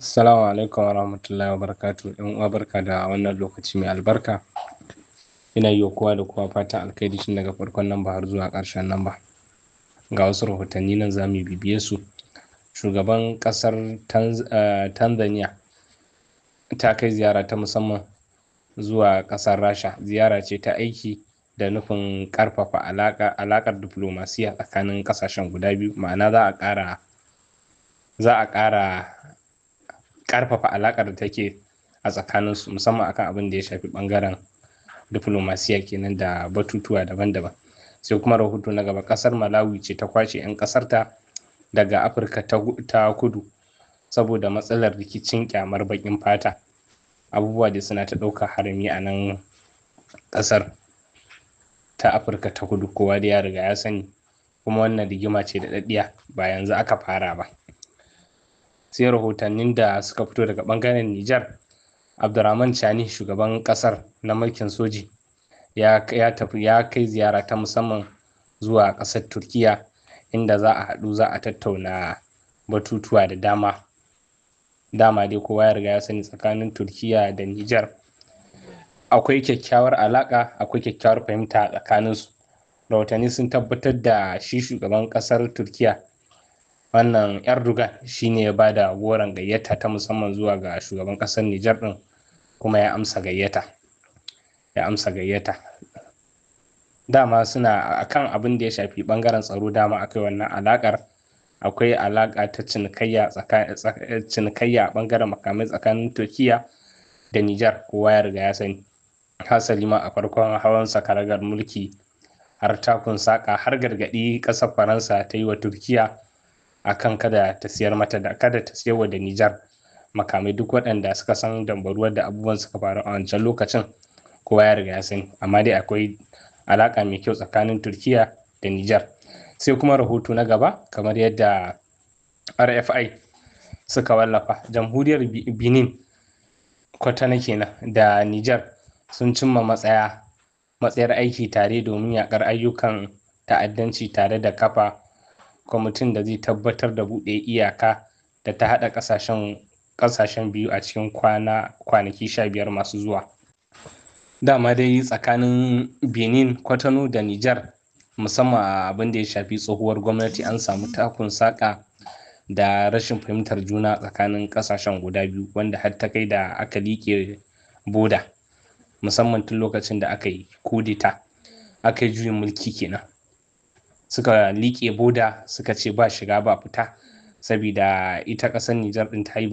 Assalamu alaikum warahmatullahi wabarakatuh. ‘Yan uwa barka da wannan lokaci mai albarka. Ina yi wa kowa da kowa fatan alkhairi tun daga farkon nan ba har zuwa ƙarshen nan ba. Ga wasu rahotanni nan za mu bibiye su. Shugaban ƙasar Tanzania ta kai ziyara ta musamman zuwa ƙasar Rasha. Ziyara ce ta aiki da nufin ƙarfafa alaƙar diflomasiya tsakanin ƙasashen guda biyu. Ma'ana za a ƙara ƙarfafa alaƙar da take a tsakaninsu, musamman akan abin da ya shafi ɓangaren diflomasiya kenan da batutuwa daban-daban. Sai kuma rahoto na gaba, ƙasar Malawi ce ta kwashe 'yan ƙasarta daga Afirka ta kudu saboda matsalar rikicin ƙyamar baƙin fata. Abubuwa dai suna ta ɗaukar harami a nan ƙasar ta Afirka ta kudu, kowa da ya riga ya sani, kuma wannan rigima ce da daɗaɗɗiya, ba yanzu aka fara ba. Sai rahotannin da suka fito daga ɓangaren Nijar. Abdurrahman Chani, shugaban ƙasar na mulkin soji, ya kai ziyara ta musamman zuwa ƙasar Turkiya, inda za a haɗu, za a tattauna batutuwa da dama. Dai kowa ya riga ya sani tsakanin Turkiya da Nijar akwai kyakkyawar alaƙa, akwai kyakkyawar fahimta a tsakaninsu. Rahotanni sun tabbatar da shi shugaban ƙasar Turkiya, wannan Erdogan, shine ya ba da goron gayyata ta musamman zuwa ga shugaban ƙasar Nijar ɗin, kuma ya amsa gayyata. Dama suna akan abin da ya shafi ɓangaren tsaro, dama akwai wannan alaƙar. Akwai alaƙa ta cinikayya a ɓangaren makamai tsakanin Turkiya da Nijar, kowa ya riga ya sani. Hasali ma a farkon hawan karagar mulki har takun saƙa, har gargaɗi ƙasar Faransa ta yi wa Turkiya akan kada ta siyar wa da Nijar makamai. Duk waɗanda suka san dambaruwar da abubuwan suka faru a wancan lokacin, kowa ya riga ya sani. Amma dai akwai alaƙa mai kyau tsakanin Turkiya da Nijar. Sai kuma rahoto na gaba, kamar yadda RFI suka wallafa, jamhuriyar Benin, Kwatana kenan, da Nijar sun cimma matsayar aiki tare domin yaƙar ayyukan ta'addanci, tare da kafa kwamitin da zai tabbatar da buɗe iyaka da ta haɗa ƙasashen biyu a cikin kwanaki 15 masu zuwa. Dama dai tsakanin Benin, Kwatano da Nijar, musamman a abin da ya shafi tsohuwar gwamnati, an samu takun saƙa da rashin fahimtar juna tsakanin ƙasashen guda biyu, wanda har ta kai da aka liƙe boda, musamman tun lokacin da aka yi kudeta, aka yi juyin mulki kenan. Suka liƙe boda, suka ce ba shiga ba fita, saboda ita ƙasar Nijar ɗin ta yi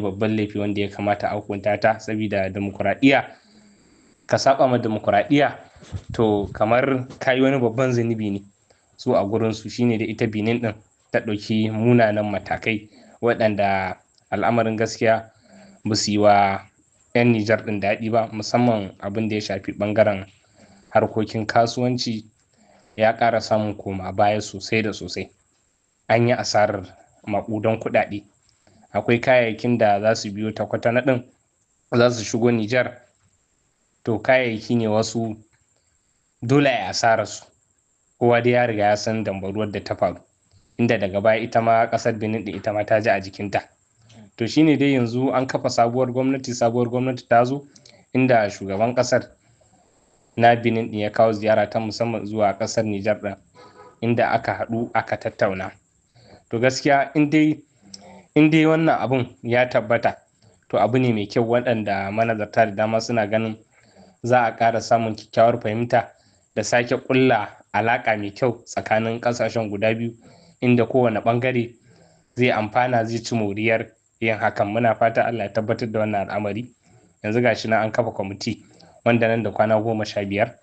babban laifi wanda ya kamata a hukunta ta, saboda demokuraɗiyya, ka saba ma demokuraɗiyya to kamar ka yi wani babban zunubi ne su a gurinsu. Shine da ita Benin ɗin ta ɗauki munanan matakai, waɗanda al'amarin gaskiya ba su yi wa 'yan Nijar ɗin daɗi ba, musamman abin da ya shafi ɓangaren harkokin kasuwanci ya ƙara samun koma baya sosai da sosai. An yi asarar maƙudan kuɗaɗe. Akwai kayayyakin da za su biyo ta Kwatana ɗin, za su shigo Nijar, to kayayyaki ne wasu dole a yi asararsu. Kowa dai ya riga ya san dambaruwar da ta faru, inda daga baya ita ma ƙasar Benin ɗin ita ma ta ji a jikinta. To shine dai yanzu an kafa sabuwar gwamnati ta zo, inda shugaban ƙasar na Benin ɗin ya kawo ziyara ta musamman zuwa ƙasar Nijar ɗin, inda aka haɗu aka tattauna. To gaskiya in dai wannan abun ya tabbata, to abu ne mai kyau, waɗanda manazarta da dama suna ganin za a ƙara samun kyakkyawar fahimta da sake ƙulla alaƙa mai kyau tsakanin ƙasashen guda biyu, inda kowane ɓangare zai amfana, zai ci moriyar yin hakan. Muna fata Allah ya tabbatar da wannan al'amari. Yanzu gashi nan an kafa kwamiti, wanda nan da kwana 15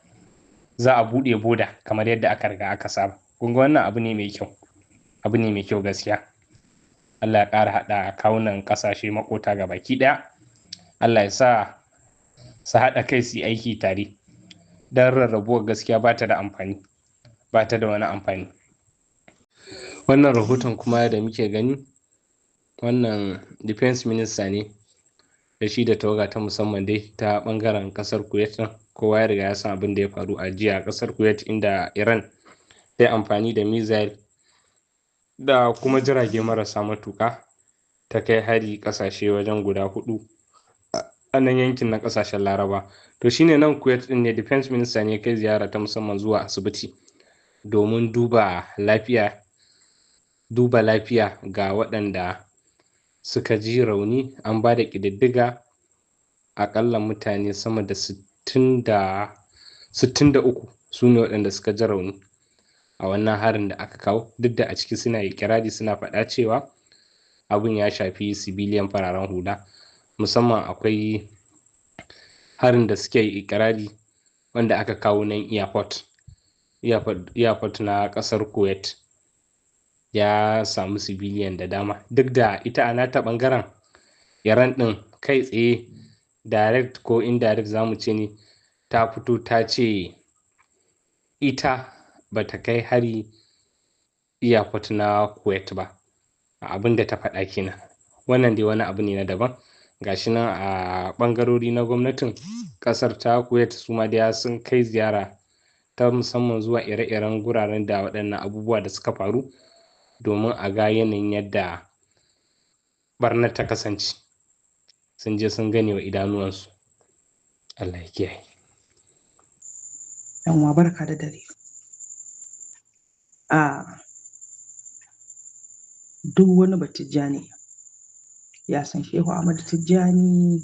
za a buɗe boda kamar yadda aka riga aka saba. Kun ga wannan abu ne mai kyau gaskiya. Allah ya ƙara haɗa kawunan ƙasashe maƙota ga baki ɗaya. Allah ya sa su haɗa kai su yi aiki tare, don rarrabuwar gaskiya ba ta da wani amfani. Wannan rahoton kuma da muke gani, wannan defense minister ne da shi da tawaga ta musamman dai ta ɓangaren ƙasar Kuwait. Kowa ya riga ya san abin da ya faru a jiya a ƙasar Kuwait, inda Iran ta yi amfani da missile da kuma jirage marasa matuƙa ta kai hari ƙasashe wajen guda 4 a nan yankin na ƙasashen Laraba. To shine nan Kuwait ɗin ne Defense Minister ne ya kai ziyara ta musamman zuwa asibiti domin duba lafiya ga waɗanda suka ji rauni. An ba da ƙididdiga aƙalla mutane sama da 63 su ne waɗanda suka ji rauni a wannan harin da aka kawo, duk da a ciki suna ikirari suna faɗa cewa abin ya shafi civilian fararen hula. Musamman akwai harin da suke ikirari wanda aka kawo nan airport na ƙasar Kuwait ya samu civilian da dama, duk da ita a nata ɓangaren Iran ɗin kai tsaye direct ko indirect zamu ce ne, ta fito ta ce ita bata kai hari airport na Kuwait ba, abin da ta faɗa kenan. Wannan dai wani abu ne na daban. Gashi nan a ɓangarori na gwamnatin ƙasar ta Kuwait su ma dai sun kai ziyara ta musamman zuwa ire-iren guraren da waɗannan abubuwa da suka faru domin a ga yanayin yadda ɓarnar ta kasance. Sun je sun gane wa idanuwansu. Allah ya kiyaye. Yanwa barka da dare. Duk wani Batijjani ya san Shehu Ahmad Tijjani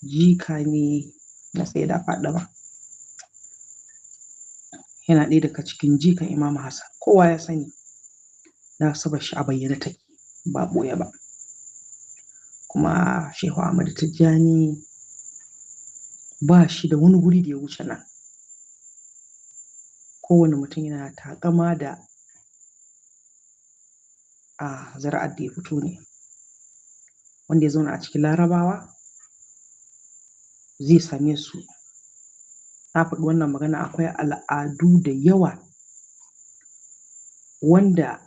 jika ne na Sayyida Faɗima. Yana ɗaya daga cikin jikan Imam Hassan. Kowa ya sani nasabar shi a bayyane take, ba ɓoye ba. Kuma Shehu Ahmad Tijjani ba shi da wani guri da ya wuce nan. Kowane mutum yana taƙama da zuri'ar da ya fito ne. Wanda ya zauna a cikin Larabawa zai same su. Na faɗi wannan magana, akwai al'adu da yawa wanda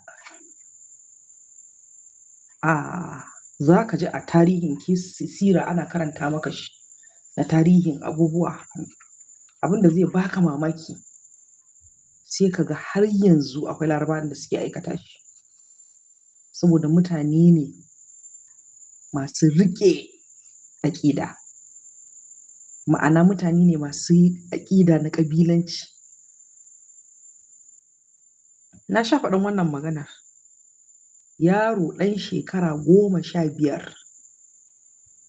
za ka ji a tarihin sira ana karanta maka shi na tarihin abubuwa, abin da zai baka mamaki. Sai ka ga har yanzu akwai Larabawan da suke aikata shi, saboda mutane ne masu riƙe aƙida. Ma'ana mutane ne masu aƙida na ƙabilanci. Na sha faɗin wannan magana. Yaro ɗan shekara 15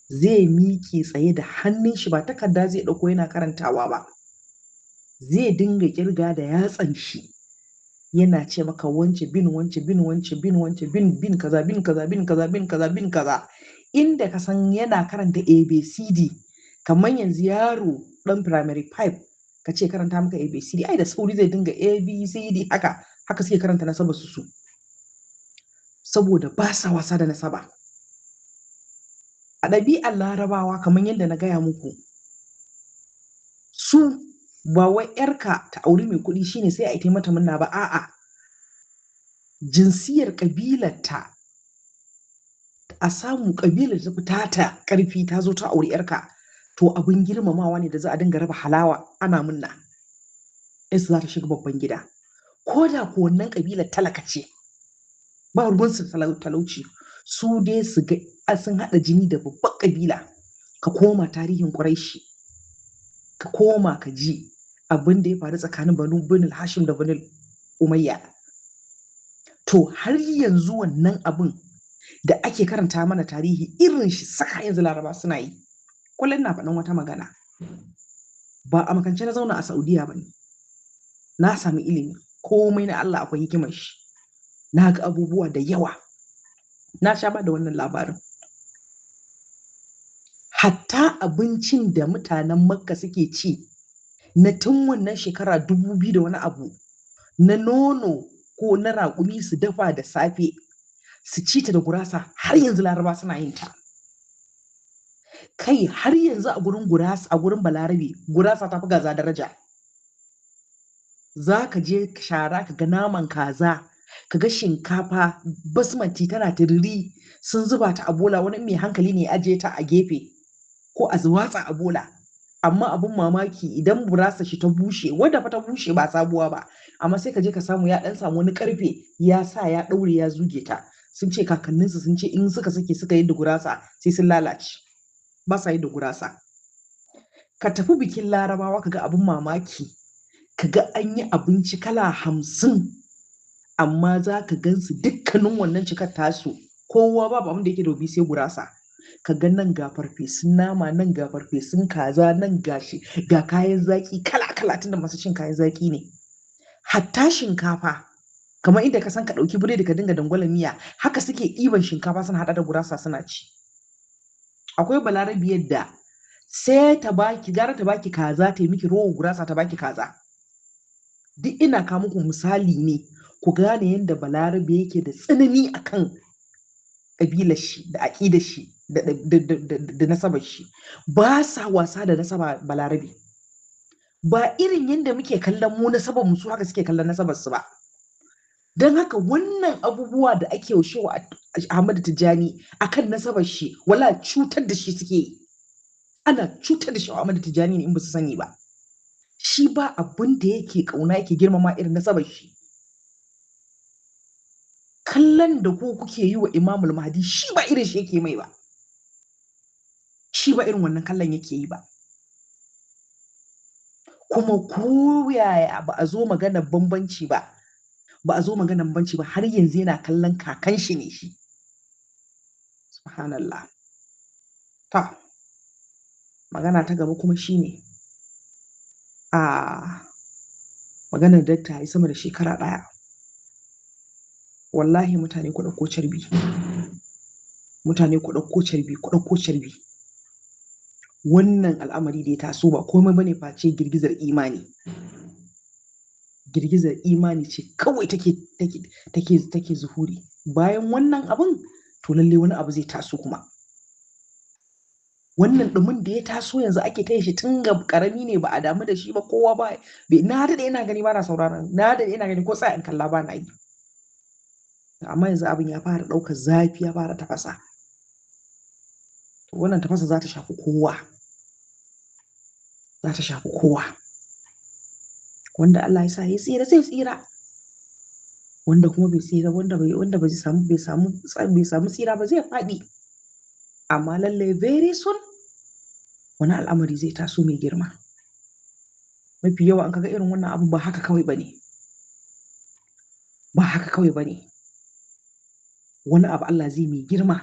zai miƙe tsaye da hannun shi, ba takarda zai ɗauko yana karantawa ba, zai dinga ƙirga da yatsan shi yana ce maka wance bin wance bin wance bin wance bin kaza bin kaza bin kaza bin kaza bin kaza, inda ka san yana karanta ABCD. Kamar yanzu yaro ɗan primary 5 ka ce karanta maka ABCD, ai da sauri zai dinga ABCD haka suke karanta nasabar su, saboda ba sa wasa da nasaba. A ɗabi'ar Larabawa kamar yadda na gaya muku, su ba wai 'yarka ta auri mai kuɗi shine sai a yi mata murna ba, a'a, jinsiyar ƙabilarta a samu ƙabilar ta fita ta ƙarfi ta zo ta auri 'yarka, to abin girmamawa ne da za a dinga raba halawa ana murna. Yarsu za ta shiga babban gida, ko da ko wannan ƙabilar talaka ce, ba ruwansu talauci, su dai su ga sun haɗa jini da babban ƙabila. Ka koma tarihin Quraishi, ka koma ka ji abin da ya faru tsakanin Banu Hashim da Banu Umayya. To har yanzu wannan abin da ake karanta mana tarihi irin shi saka yanzu Laraba suna yi. Kullum na faɗin wata magana, ba a makance na zauna a Saudiya ba ne. Na sami ilimi, komai na Allah akwai hikimar shi. Na ga abubuwa da yawa, na sha ba da wannan labarin. Hatta abincin da mutanen Makka suke ci na tun wannan shekara 2000 da wani abu, na nono ko na raƙumi su dafa da safe su ci ta da gurasa, har yanzu Laraba suna yin ta. Kai har yanzu a gurin gurasa, a gurin Balarabe, gurasa ta fi gaza daraja. Za ka je shara ka ga naman kaza, ka ga shinkafa basmati tana tiriri sun zuba ta a bola, wani mai hankali ne ya ajiye ta a gefe ko a watsa a bola. Amma abun mamaki idan burasa shi ta bushe, wadda fa ta bushe ba sabuwa ba, amma sai ka je ka samu ya ɗan samu wani ƙarfe ya sa ya ɗaure ya zuge ta, sun ce kakanninsu sun ce in suka sake suka yi da gurasa sai sun lalace, ba sa yi da gurasa. Ka tafi bikin larabawa ka ga abin mamaki, ka ga an yi abinci kala 50, amma za ka gansu dukkanin wannan cikar tasu kowa babu abin da yake dobi sai gurasa. Ka ga nan ga farfesun nama, nan ga farfesun kaza, nan ga kayan zaki kala-kala, tunda masu cin kayan zaki ne. Hatta shinkafa, kamar inda ka san ka ɗauki biredi ka dinga dangwala miya, haka suke ɗiban shinkafa suna haɗa da gurasa suna ci. Akwai balarabiyar da sai gara ta baki kaza ta yi miki rowar gurasa ta baki kaza. Duk ina kawo muku misali ne ku gane yadda balarabe yake da tsanani akan ƙabilar shi da aƙidar shi da nasabar shi. Ba sa wasa da nasaba balarabe. Ba irin yadda muke kallon mu nasabar mu su haka suke kallon nasabar su ba. Don haka wannan abubuwa da ake yaushewa Ahmadu Tijjani akan nasabar shi, wala cutar da shi suke yi. Ana cutar da shi Ahmadu Tijjani ne in ba su sani ba. Shi ba abin da yake kauna yake girmama irin nasabar shi. Kallon da ku kuke yi wa Imamul Mahdi shi ba irin shi yake mai ba. Shi ba irin wannan kallon yake yi ba. Kuma ko yaya ba a zo maganar bambanci ba. Ba a zo maganar bambanci ba, har yanzu yana kallon kakan shi ne shi. Subhanallah. Ta. Magana ta gaba kuma shine maganar dakta yi sama da shekara 1. Wallahi mutane ku ɗauko carbi. Mutane ku ɗauko carbi, ku ɗauko carbi. Wannan al'amari da ya taso ba komai bane face girgizar imani. Girgizar imani ce kawai take zuhuri. Bayan wannan abun to lalle wani abu zai taso kuma. Wannan ɗumin da ya taso yanzu ake kai shi tun ga ƙarami ne, ba a damu da shi ba, kowa ba. Na daɗe ina gani ba na sauraron, na daɗe ina gani ko tsayin kalla ba na yi. Amma yanzu abin ya fara ɗaukar zafi, ya fara tafasa. Wannan tafasa za ta shafi kowa. Za ta shafi kowa. Wanda Allah ya sa ya tsira zai tsira. Wanda kuma bai tsira, wanda bai samu tsira ba zai faɗi. Amma lallai very soon wani al'amari zai taso mai girma. Mafi yawa an kaga irin wannan abu ba haka kawai bane. Ba haka kawai bane. Wani abu Allah zai mai girma.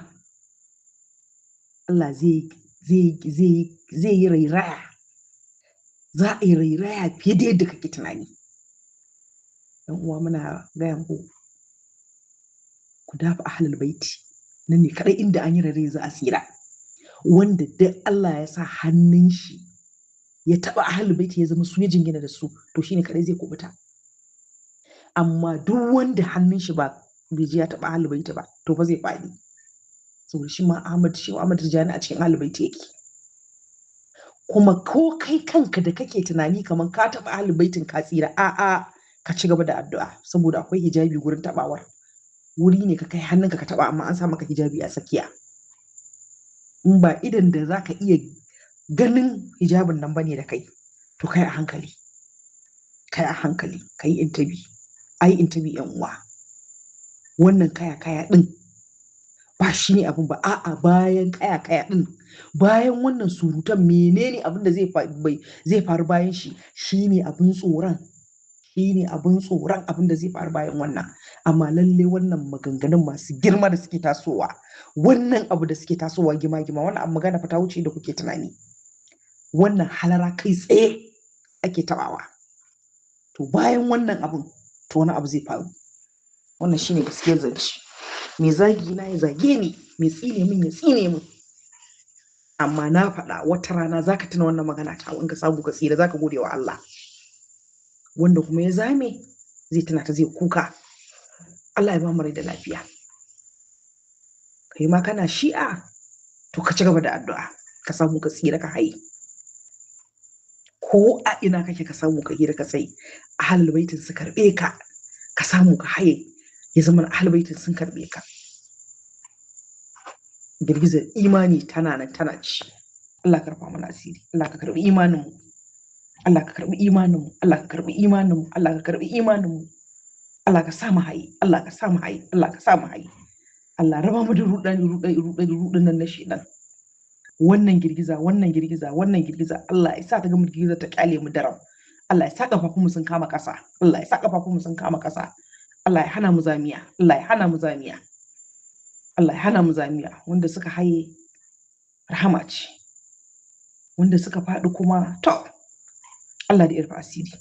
Allah zai yi rairaya. Za a yi rairaya fiye da yadda kake tunani. Dan uwa muna gaya muku ku dafa ahlul baiti. Nan ne kadai inda an yi rare za a tsira. Wanda duk Allah ya sa hannun shi ya taba ahlul baiti ya zama su ya jingina da su, to shine kadai zai kubuta. Amma duk wanda hannun shi bai ji ya taba ahlul baiti ba, to fa zai faɗi. Saboda shi ma Ahmad Tijjani a cikin ahlul baiti yake. Kuma ko kai kanka da kake tunani kamar ka taba ahlul baitin ka tsira, a'a ka ci gaba da addu'a, saboda akwai hijabi gurin tabawar. Wuri ne ka kai hannunka ka taba, amma an sa maka hijabi a tsakiya. In ba idan da za ka iya ganin hijabin nan bane da kai, to kai a hankali. Kai a hankali, kai intabi. Ai intabi yan uwa. Wannan kaya din ba shi ne abin ba, a'a bayan kaya din, bayan wannan surutan menene abin da zai faru bayan shi, shine abin tsoron. Shine abin tsoron abin da zai faru bayan wannan. Amma lalle wannan maganganun masu girma da suke tasowa, wannan abu da suke tasowa gima-gima, wannan abu magana fa ta wuce da kuke tunani. Wannan halara kai tsaye ake tabawa. To bayan wannan abin, to wani abu zai faru. Wannan shine gaskiyar zance. Mai zagi na ya zage ni, mai tsine min ya tsine min. Amma na faɗa wata rana zaka tuna wannan magana ta, in ka samu ka tsira zaka gode wa Allah. Wanda kuma ya zame zai tuna ta zai kuka. Allah ya ba mu rai da lafiya. Kai ma kana shi'a, to ka ci gaba da addu'a, ka samu ka tsira ka haye. Ko a ina kake ka samu ka hira ka tsaye, ahlul baitin su karbe ka, ka samu ka haye, ya zama ahlul baitin sun karbe ka. Girgizar imani tana nan tana ci. Allah ka rufa mana asiri. Allah ka karbi imanin mu. Allah ka karbi imanin mu. Allah ka karbi imanin mu. Allah ka karbi imanin mu. Allah ka sa mu haye. Allah ka sa mu haye. Allah ka sa mu haye. Allah raba mu da ruɗan nan na shedan. Wannan girgiza Allah ya sa ta gama girgiza ta kyale mu daram. Allah ya sa kafafunmu sun kama ƙasa. Allah ya hana mu zamiya. Wanda suka haye rahama ce, wanda suka faɗi kuma to Allah da irfa asiri.